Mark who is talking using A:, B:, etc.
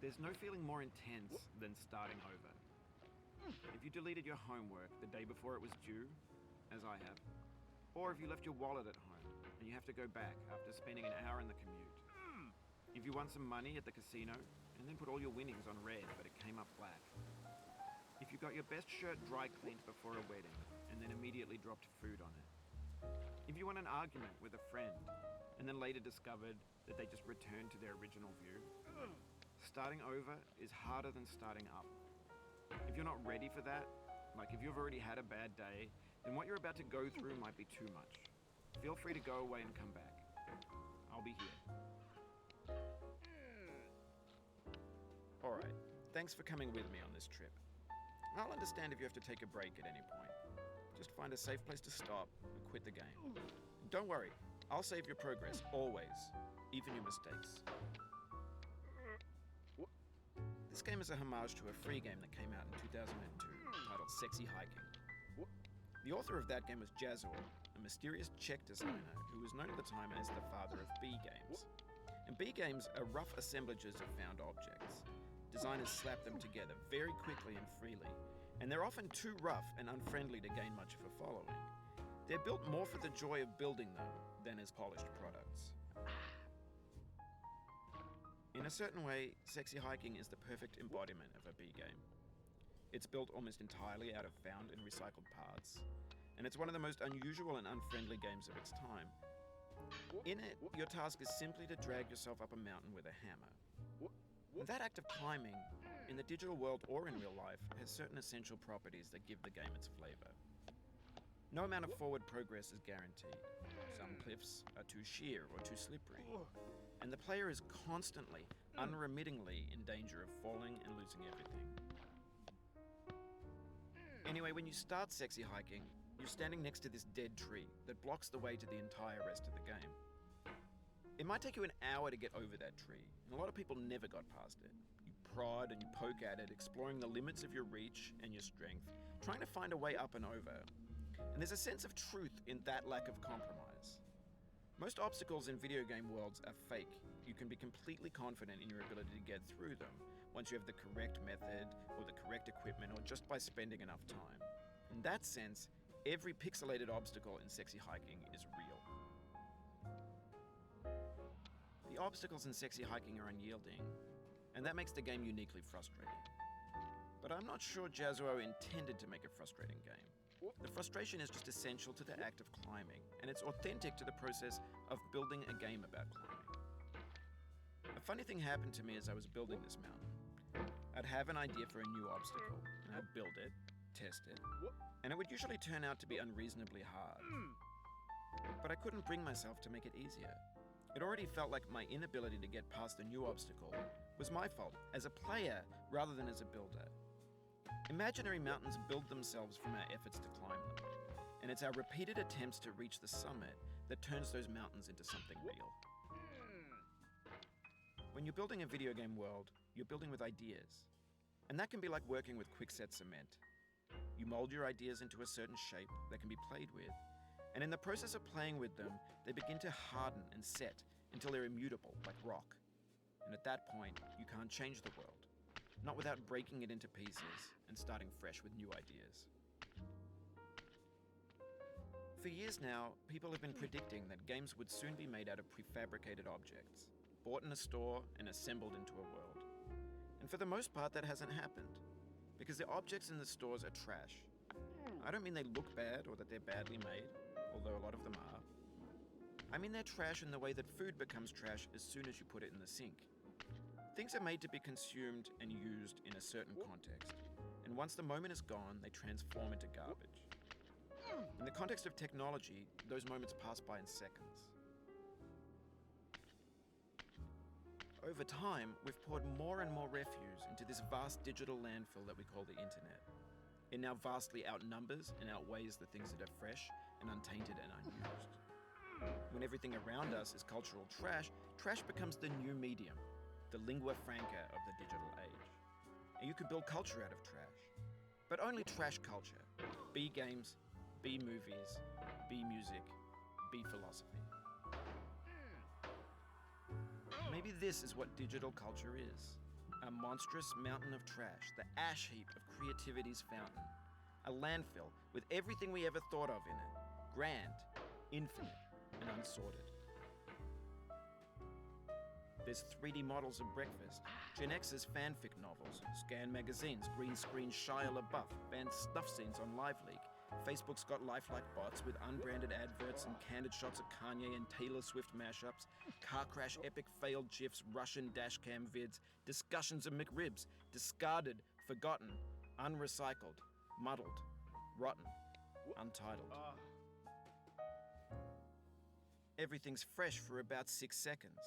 A: There's no feeling more intense than starting over. If you deleted your homework the day before it was due, as I have, or if you left your wallet at home and you have to go back after spending an hour in the commute. If you won some money at the casino and then put all your winnings on red but it came up black. If you got your best shirt dry cleaned before a wedding and then immediately dropped food on it. If you won an argument with a friend and then later discovered that they just returned to their original view. Starting over is harder than starting up. If you're not ready for that, like if you've already had a bad day, then what you're about to go through might be too much. Feel free to go away and come back. I'll be here. Alright, thanks for coming with me on this trip. I'll understand if you have to take a break at any point. Just find a safe place to stop and quit the game. Don't worry, I'll save your progress, always, even your mistakes. This game is a homage to a free game that came out in 2002, titled Sexy Hiking. The author of that game was Jazzuo, a mysterious Czech designer who was known at the time as the father of B games. And B games are rough assemblages of found objects. Designers slap them together very quickly and freely, and they're often too rough and unfriendly to gain much of a following. They're built more for the joy of building them than as polished products. In a certain way, Sexy Hiking is the perfect embodiment of a B game. It's built almost entirely out of found and recycled parts, and it's one of the most unusual and unfriendly games of its time. In it, your task is simply to drag yourself up a mountain with a hammer. And that act of climbing, in the digital world or in real life, has certain essential properties that give the game its flavor. No amount of forward progress is guaranteed. Some cliffs are too sheer or too slippery, and the player is constantly, unremittingly in danger of falling and losing everything. Anyway, when you start Sexy Hiking, you're standing next to this dead tree that blocks the way to the entire rest of the game. It might take you an hour to get over that tree, and a lot of people never got past it. You prod and you poke at it, exploring the limits of your reach and your strength, trying to find a way up and over. And there's a sense of truth in that lack of compromise. Most obstacles in video game worlds are fake. You can be completely confident in your ability to get through them once you have the correct method or the correct equipment or just by spending enough time. In that sense, every pixelated obstacle in Sexy Hiking is real. The obstacles in Sexy Hiking are unyielding, and that makes the game uniquely frustrating. But I'm not sure Jazzuo intended to make a frustrating game. The frustration is just essential to the act of climbing, and it's authentic to the process of building a game about climbing. A funny thing happened to me as I was building this mountain. I'd have an idea for a new obstacle, and I'd build it, test it, and it would usually turn out to be unreasonably hard. But I couldn't bring myself to make it easier. It already felt like my inability to get past the new obstacle was my fault as a player rather than as a builder. Imaginary mountains build themselves from our efforts to climb them, and it's our repeated attempts to reach the summit that turns those mountains into something real. When you're building a video game world, you're building with ideas, and that can be like working with quickset cement. You mold your ideas into a certain shape that can be played with, and in the process of playing with them, they begin to harden and set until they're immutable, like rock. And at that point, you can't change the world. Not without breaking it into pieces and starting fresh with new ideas. For years now, people have been predicting that games would soon be made out of prefabricated objects, bought in a store and assembled into a world. And for the most part, that hasn't happened, because the objects in the stores are trash. I don't mean they look bad or that they're badly made, although a lot of them are. I mean they're trash in the way that food becomes trash as soon as you put it in the sink. Things are made to be consumed and used in a certain context, and once the moment is gone, they transform into garbage. In the context of technology, those moments pass by in seconds. Over time, we've poured more and more refuse into this vast digital landfill that we call the internet. It now vastly outnumbers and outweighs the things that are fresh and untainted and unused. When everything around us is cultural trash, trash becomes the new medium, the lingua franca of the digital age. And you can build culture out of trash. But only trash culture. B games, B movies, B music, B philosophy. Maybe this is what digital culture is. A monstrous mountain of trash, the ash heap of creativity's fountain. A landfill with everything we ever thought of in it. Grand, infinite, and unsorted. There's 3D models of breakfast, Gen X's fanfic novels, Scan magazines, green screen Shia LaBeouf, banned snuff scenes on LiveLeak. Facebook's got lifelike bots with unbranded adverts and candid shots of Kanye and Taylor Swift mashups, car crash epic failed GIFs, Russian dashcam vids, discussions of McRibs, discarded, forgotten, unrecycled, muddled, rotten, untitled. Everything's fresh for about 6 seconds.